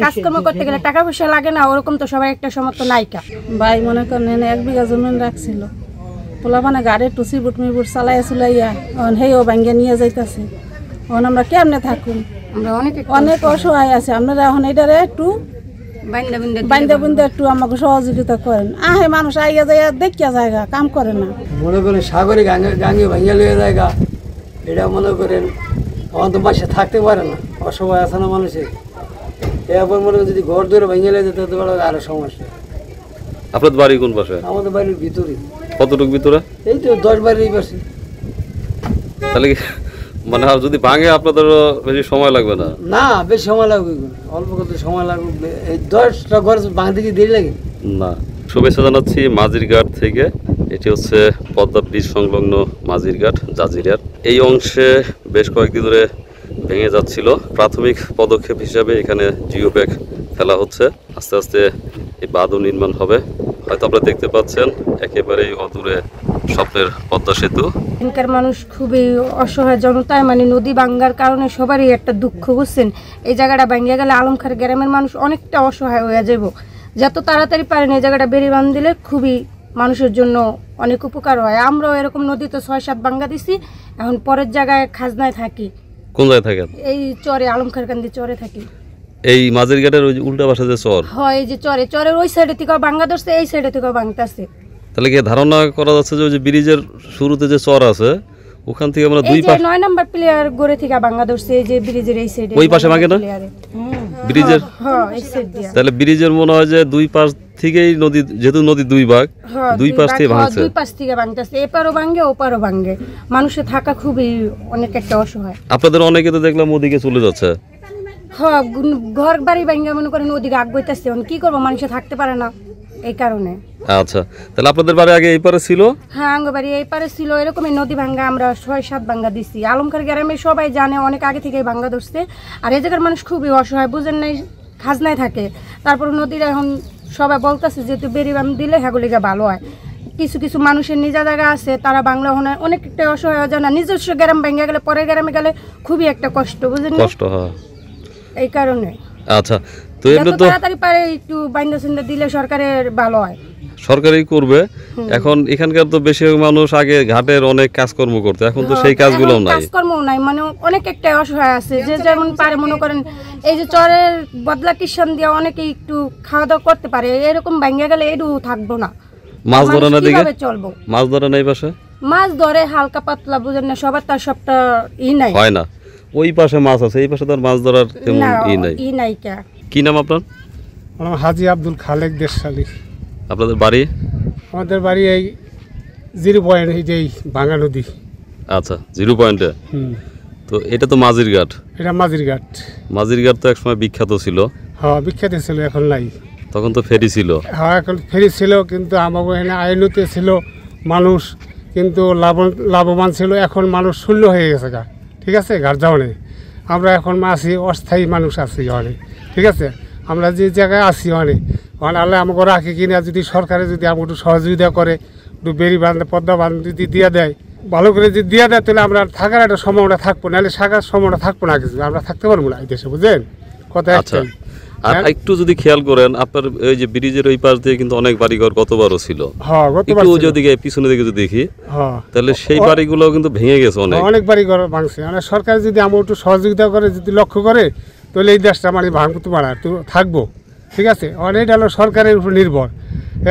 কাজকর্ম করতে গেলে টাকা পয়সা লাগে না, ওরকম তো সবাই একটা সমর্থ নাইকা। ভাই মনে করেন 1 বিঘা জমিন রাখছিল, পোলাপানে গাড়ি টুসি বুট মিবুট চালাইয়া চুলাইয়া হেও ভাঙ্গিয়া নিয়ে যাইতেছে। এখন আমরা কেমনে থাকুন, আমরা অনেক অসহায় আছে। আপনারা এখন এটারে একটু বাইন্দা বুন্দা একটু আমাকে সহযোগিতা করেন। আহে মানুষ আইয়া যাইয়া দেখিয়া জায়গা কাম করে না। মনে করেন সাগরে গাঙ্গে ভাঙ্গা লিয়ে জায়গা, এটা মনে করেন আমাদের বাসে থাকতে পারে না, অসহায় আছে না মানুষের। এরপর মনে করেন যদি ঘর ধরে ভাঙ্গা লিয়ে যেতে হতে পারে আরো সমস্যা। আপনার বাড়ি কোন পাশে? আমাদের বাড়ির ভিতরে। কতটুকু ভিতরে? এই তো 10 বাড়ির পাশে। তাহলে মানে আর যদি ভাঙে আপনাদের বেশি সময় লাগবে না? না, বেশি সময় লাগবে, অল্প কত সময় লাগবে। এই 10টা ঘর ভাঙতে কি দেরি লাগে না। শুভেচ্ছা জানাচ্ছি মাঝিরঘাট থেকে। এটি হচ্ছে পদ্মা ব্রিজ সংলগ্ন মাঝিরঘাট জাজিরার এই অংশে বেশ কয়েকদিন ধরে ভেঙে যাচ্ছিল। প্রাথমিক পদক্ষেপ হিসাবে এখানে জিও ব্যাগ ফেলা হচ্ছে। আস্তে আস্তে এই বাঁধও নির্মাণ হবে। হয়তো আপনারা দেখতে পাচ্ছেন একেবারেই অদূরে স্বপ্নের পদ্মা সেতু। এখানকার মানুষ খুবই অসহায় জনতায়, মানে নদী ভাঙ্গার কারণে সবারই একটা দুঃখ, বুঝছেন। এই জায়গাটা ভাঙ্গিয়া গেলে আলমখার গ্রামের মানুষ অনেকটা অসহায় হয়ে যাব। যত তাড়াতাড়ি পারেন এই জায়গাটা বেড়ি বাঁধ দিলে খুবই মানুষের জন্য অনেক উপকার হয়। আমরাও এরকম নদীতে 6-7 ভাঙ্গা দিছি, এখন পরের জায়গায় খাজনায় থাকি। কোন জায়গায় থাকেন? এই চরে, আলমখার কান্দি চরে থাকি। এই মাঝিরঘাটের ওই উল্টা পাশে যে চর হয়, এই যে চরের ওই সাইডে থেকে ভাঙ্গা ধরছে, এই সাইডে থেকে ভাঙতেছে। তাহলে কি ধারণা করা যাচ্ছে যে ওই যে ব্রিজের শুরুতে যে চর আছে ওখান থেকে আমরা দুই পাশে 9 নাম্বার প্লেয়ার গড়ে থেকে ভাঙ্গা ধরছে, এই যে ব্রিজের এই সাইডে। ওই পাশে ভাঙে না ব্রিজের? হ্যাঁ, এই সাইড দিয়ে। তাহলে ব্রিজের মনে হয় যে দুই পাশ থেকেই নদী, যেহেতু নদী দুই ভাগ, দুই পাশ থেকে ভাঙছে। দুই পাশ থেকে ভাঙতেছে, এপারও ভাঙে ওপারও ভাঙে। মানুষের থাকা খুবই অনেক একটা অসহায়। আপনাদের অনেকে তো দেখলাম ওদিকে চলে যাচ্ছে। হ্যাঁ, ঘর বাড়ি ভাঙ্গা মনে করেন ওদিকে আগ বইতেছে। কি করবো, মানুষে থাকতে পারে না এই কারণে। আচ্ছা, তাহলে আপনাদের বাড়ি আগে এই পারে ছিল? হ্যাঁ, আঙ্গবাড়ি এই পারে ছিল। এরকমই নদী ভাঙ্গা আমরা 6-7 ভাঙ্গা দিছি। আলমখার গ্রামে সবাই জানে, অনেক আগে থেকে ভাঙ্গা ধরছে। আর এই জায়গার মানুষ খুবই অসহায়, বুঝেন নাই, খাজনায় থাকে। তারপর নদীর এখন সবাই বলতেছে যেহেতু বেড়ি বাঁধ দিলে হেগুলিকে ভালো হয়। কিছু কিছু মানুষের নিজা জায়গা আছে, তারা বাংলা অনেকটা অসহায় হয় না। নিজস্ব গ্রাম ভেঙে গেলে পরের গ্রামে গেলে খুবই একটা কষ্ট, বুঝেন কষ্ট হয় এই কারণে। আচ্ছা, তো এমনি তো তাড়াতাড়ি পারে একটু বাইন্দা চিন্দা দিলে সরকারের ভালো হয়। সরকারই করবে। এখন এখানকার তো বেশিরভাগ মানুষ আগে ঘাটের অনেক কাজকর্ম করতে, এখন তো সেই কাজগুলো নাই, কাজকর্ম নাই, মানে অনেক একটা অসহায় আছে। যে যেমন পারে মনে করেন এই যে চরের বদলা কিষান দিয়ে অনেকে একটু খাওয়া দাওয়া করতে পারে, এরকম ভাঙ্গা গেলে এটু থাকবো না। মাছ ধরে না দিকে চলবো, মাছ ধরে নাই পাশে মাছ ধরে হালকা পাতলা, বুঝেন না, সবার তার সবটা নাই হয় না। ওই পাশে মাছ আছে, এই পাশে তো আর মাছ ধরার তেমন নাই। কি নাম আপনার? আমার হাজি আব্দুল খালেক দেশালী। আপনাদের বাড়ি? আমাদের বাড়ি এই 0 পয়েন্ট, এই ভাঙা নদী। আচ্ছা, 0 পয়েন্টে। তো এটা তো মাঝিরঘাট। এটা মাঝিরঘাট। মাঝিরঘাট তো একসময় বিখ্যাত ছিল। হ্যাঁ, বিখ্যাত ছিল, এখন নাই। তখন তো ফেরি ছিল। হ্যাঁ, এখন ফেরি ছিল, কিন্তু আমার এখানে আইনতে ছিল মানুষ, কিন্তু লাভবান ছিল। এখন মানুষ শূন্য হয়ে গেছে গা, ঠিক আছে, ঘাট যাওয়ানে। আমরা এখন আছি অস্থায়ী মানুষ আছি অনেক, ঠিক আছে। আমরা যে জায়গায় আছি অনেক আল্লাহ আমাকে রাখে কিনা, যদি সরকারে যদি আমাকে একটু সহযোগিতা করে, একটু বেড়ি বাঁধে পদ্মা বাঁধ যদি দিয়ে দেয়, ভালো করে যদি দিয়ে দেয়, তাহলে আমরা থাকার একটা সম্ভাবনা থাকবো, নাহলে থাকার সম্ভাবনা থাকবো না, কিছু আমরা থাকতে পারবো না এই দেশে, বুঝলেন কথা। আর একটু যদি খেয়াল করেন, আপনার এই যে ব্রিজের ওই পাশ দিয়ে কিন্তু অনেক বাড়িঘর গতবারও ছিল। হ্যাঁ, একটু যদি পিছনে দিকে যদি দেখি, তাহলে সেই বাড়িগুলো কিন্তু ভেঙে গেছে, অনেক বাড়িঘর ভাঙছে। মানে সরকার যদি আমার একটু সহযোগিতা করে, যদি লক্ষ্য করে, তাহলে এই দেশটা মানে ভাঙতে পারা থাকবো, ঠিক আছে। অনেক হলো সরকারের উপর নির্ভর,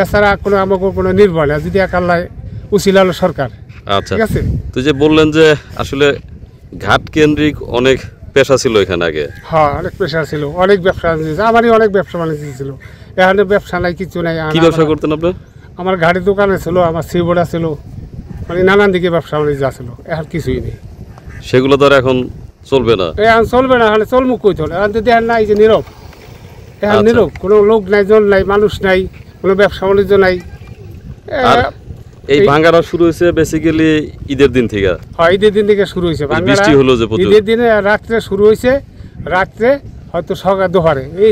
এছাড়া কোনো আমাকে কোনো নির্ভর না, যদি একাল্লায় উচিল হলো সরকার। আচ্ছা, ঠিক আছে। তো যে বললেন যে আসলে ঘাট কেন্দ্রিক অনেক পেশা ছিল এখানে আগে। হ্যাঁ, অনেক পেশা ছিল, অনেক ব্যবসা আমারই অনেক ব্যবসা বাণিজ্য ছিল। এখানে ব্যবসা নাই, কিছু নাই। কি ব্যবসা করতেন আপনি? আমার গাড়ির দোকানে ছিল, আমার সিবোর্ডা ছিল, মানে নানান দিকে ব্যবসা বাণিজ্য ছিল। এখন কিছুই নেই, সেগুলো তো আর এখন চলবে না। এখন চলবে না, এখন চলমুখ কই চলে। এখন তো দেখেন না, এই যে নীরব, এখন নীরব, কোনো লোক নাই, জল নাই, মানুষ নাই, কোনো ব্যবসা বাণিজ্য নাই। এই ভাঙাটা শুরু হয়েছে বেসিক্যালি ঈদের দিন থেকে। হ্যাঁ, ঈদের দিন থেকে শুরু হয়েছে। বৃষ্টি হলো যে ঈদের দিনে রাত্রে শুরু হয়েছে, রাত্রে হয়তো সকাল দুপুরে এই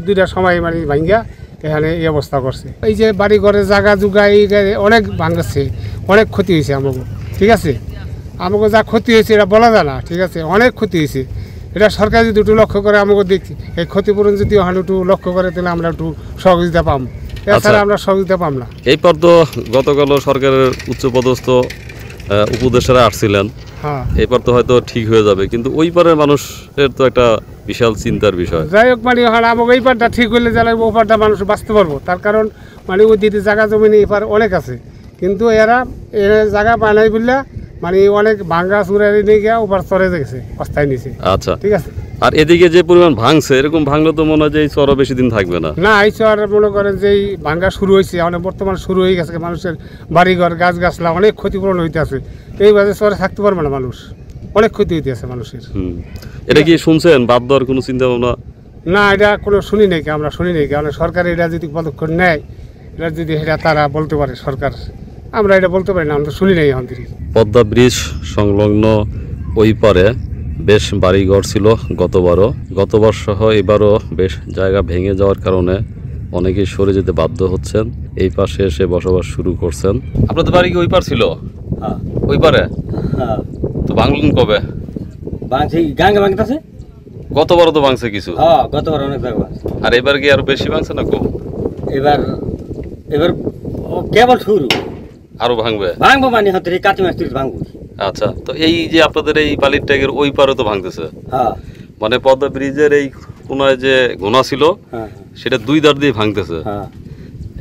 দুইটা সময় মানে ভাঙ্গা এখানে এই অবস্থা করছে। এই যে বাড়ি ঘরে জায়গা জুগা এই অনেক ভাঙছে, অনেক ক্ষতি হয়েছে আমাকে, ঠিক আছে। আমাকে যা ক্ষতি হয়েছে এটা বলা যায় না, ঠিক আছে, অনেক ক্ষতি হয়েছে। এটা সরকার যদি একটু লক্ষ্য করে আমাকে দেখি এই ক্ষতিপূরণ যদি ওখানে একটু লক্ষ্য করে তাহলে আমরা একটু সহযোগিতা পাম, এছাড়া আমরা সহযোগিতা পাম না। এইবার তো গতকাল সরকারের উচ্চপদস্থ উপদেষ্টারা আসছিলেন, হ্যাঁ এইবার তো হয়তো ঠিক হয়ে যাবে, কিন্তু ওই পারের মানুষের তো একটা বিশাল চিন্তার বিষয়। যাই হোক মানে ওখানে আমাকে এই পারটা ঠিক হলে যারা ও পারটা মানুষ বাঁচতে পারবো, তার কারণ মানে ওই দিদি জায়গা জমি এই পার অনেক আছে, কিন্তু এরা জায়গা বানাই বললে মানে অনেক ভাঙ্গা চুরারি নিয়ে গিয়ে ওপার চরে গেছে অস্থায় নিচে। আচ্ছা, ঠিক আছে। আর এদিকে যে পরিমাণ ভাঙছে, এরকম ভাঙলে তো মনে হয় যে এই চরও বেশি দিন থাকবে না। না এই চর মনে করেন যে এই ভাঙ্গা শুরু হয়েছে, মানে বর্তমান শুরু হয়ে গেছে, মানুষের বাড়িঘর গাছ গাছলা অনেক ক্ষতিপূরণ হইতে আছে, এই বাজে চরে থাকতে পারবে না মানুষ, অনেক ক্ষতি হইতে আছে মানুষের। এটা কি শুনছেন বাদ দেওয়ার কোনো চিন্তা ভাবনা? না এটা কোনো শুনি নাই, আমরা শুনি নাই, কারণ সরকার এটা যদি পদক্ষেপ নেয়, এটা যদি এটা তারা বলতে পারে সরকার, আমরা এটা বলতে পারি না, আমরা শুনি নাই এখন থেকে। পদ্মা ব্রিজ সংলগ্ন ওই পারে বেশ বাড়িঘর ছিল গতবার সহ এবারও বেশ জায়গা ভেঙে যাওয়ার কারণে অনেকেই সরে যেতে বাধ্য হচ্ছেন, এই পাশে এসে বসবাস শুরু করছেন। আপনাদের বাড়ি কি ওই পার ছিল? হ্যাঁ ওই পারে হ্যাঁ তো ভাঙলেন কবে? ভাঙছি গাঙ্গে ভাঙতেছে। গতবারও তো ভাঙছে কিছু, হ্যাঁ গতবার অনেক জায়গা ভাঙছে। আর এবার কি আরো বেশি ভাঙছে না কম? এবার এবার কেবল শুরু, আরো ভাঙবে? ভাঙবো মানে হতে কাতি মাস তুই ভাঙবো। আচ্ছা, তো এই যে আপনাদের এই বালির ট্যাগের ওই পারে তো ভাঙতেছে, হ্যাঁ মানে পদ্মা ব্রিজের এই কোনায় যে গোনা ছিল হ্যাঁ সেটা দুই ধার দিয়ে ভাঙতেছে হ্যাঁ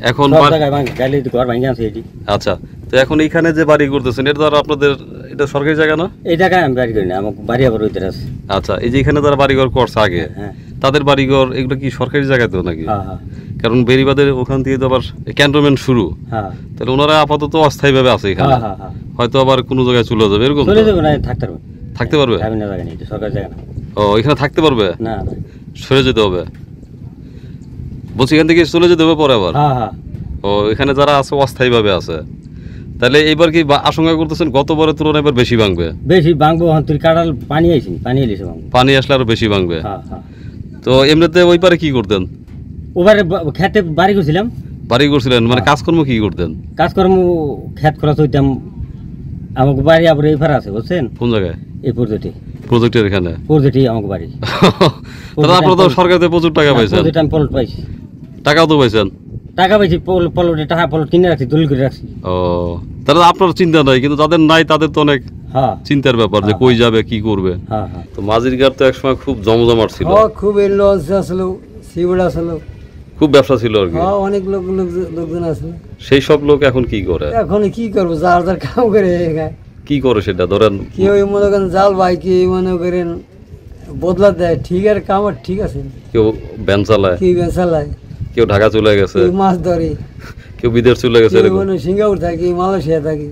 এখন। সব জায়গায় ভাঙে, গাইলে ঘর ভাঙে আছে এটি। আচ্ছা, তো এখন এইখানে যে বাড়ি করতেছেন এটা তো আর আপনাদের এটা সরকারি জায়গা না? এই জায়গায় আমি বাড়ি করি না, আমার বাড়ি আবার ওইতে আছে। আচ্ছা, এই যে এখানে যারা বাড়িঘর করছে আগে, হ্যাঁ তাদের বাড়িঘর এগুলো কি সরকারি জায়গায় তো নাকি? হ্যাঁ হ্যাঁ কারণ বেরিবাদের ওখান থেকে তো আবার ক্যান্টনমেন্ট শুরু, হ্যাঁ তাহলে ওনারা আপাতত অস্থায়ীভাবে আছে এখানে, হ্যাঁ হ্যাঁ হ্যাঁ হয়তো আবার কোনো জায়গায় চলে যাবে এরকম তো? চলে যাবে না, থাকতে পারবে। থাকতে পারবে? যাবে না, জায়গা নেই, এটা সরকারি জায়গা না। ও, এখানে থাকতে পারবে না না সরে যেতে হবে? বলছি এখান থেকে চলে যেতে হবে পরে আবার? হ্যাঁ হ্যাঁ ও, এখানে যারা আছে অস্থায়ীভাবে আছে, তাহলে এইবার কি আশঙ্কা করতেছেন গতবারের তুলনায় এবার বেশি ভাঙবে? বেশি ভাঙবো, তুই কাটাল পানি আইসি, পানি এলিছে ভাঙবো। পানি আসলে আরো বেশি ভাঙবে? হ্যাঁ হ্যাঁ। তো এমনিতে ওই পারে কি করতেন? ওবারে খেতে বাড়ি করছিলাম। বাড়ি করছিলেন মানে কাজকর্ম কি করতেন? কাজকর্ম খেত খরচ হইতাম, আমাকে বাড়ি আবার এই ফার আছে বুঝছেন? কোন জায়গায়? এই পর্যটি প্রজেক্টের এখানে? পর্যটি আমাকে বাড়ি। তাহলে আপনারা তো সরকার থেকে প্রচুর টাকা পাইছেন? পর্যটি আমি পলট পাইছি, টাকাও তো পাইছেন? টাকা পাইছি, পলটে টাকা পলট কিনে রাখছি, দলিল করে রাখছি। ও, তাহলে আপনার চিন্তা নাই, কিন্তু যাদের নাই তাদের তো অনেক হ্যাঁ চিন্তার ব্যাপার যে কই যাবে কি করবে। হ্যাঁ হ্যাঁ তো মাঝিরঘাট তো একসময় খুব জমজমাট ছিল, খুব লঞ্চ আসলো, সিবড় আসলো, খুব ব্যবসা ছিল আর কি। অনেক লোকজন আসলো। সেই সব লোক এখন কি করে? এখন কি করবো, যার যার কাম করে, কি করে সেটা ধরেন? কেউ মনে করেন জাল ভাই, কি মনে করেন বদলা দেয়, ঠিক আর কাম ঠিক আছে, কেউ ভ্যান চালায়, কি চালায়, কেউ ঢাকা চলে গেছে, মাছ ধরে, কেউ বিদেশ চলে গেছে, এরকম। সিঙ্গাপুর থাকি, মালয়েশিয়া থাকি।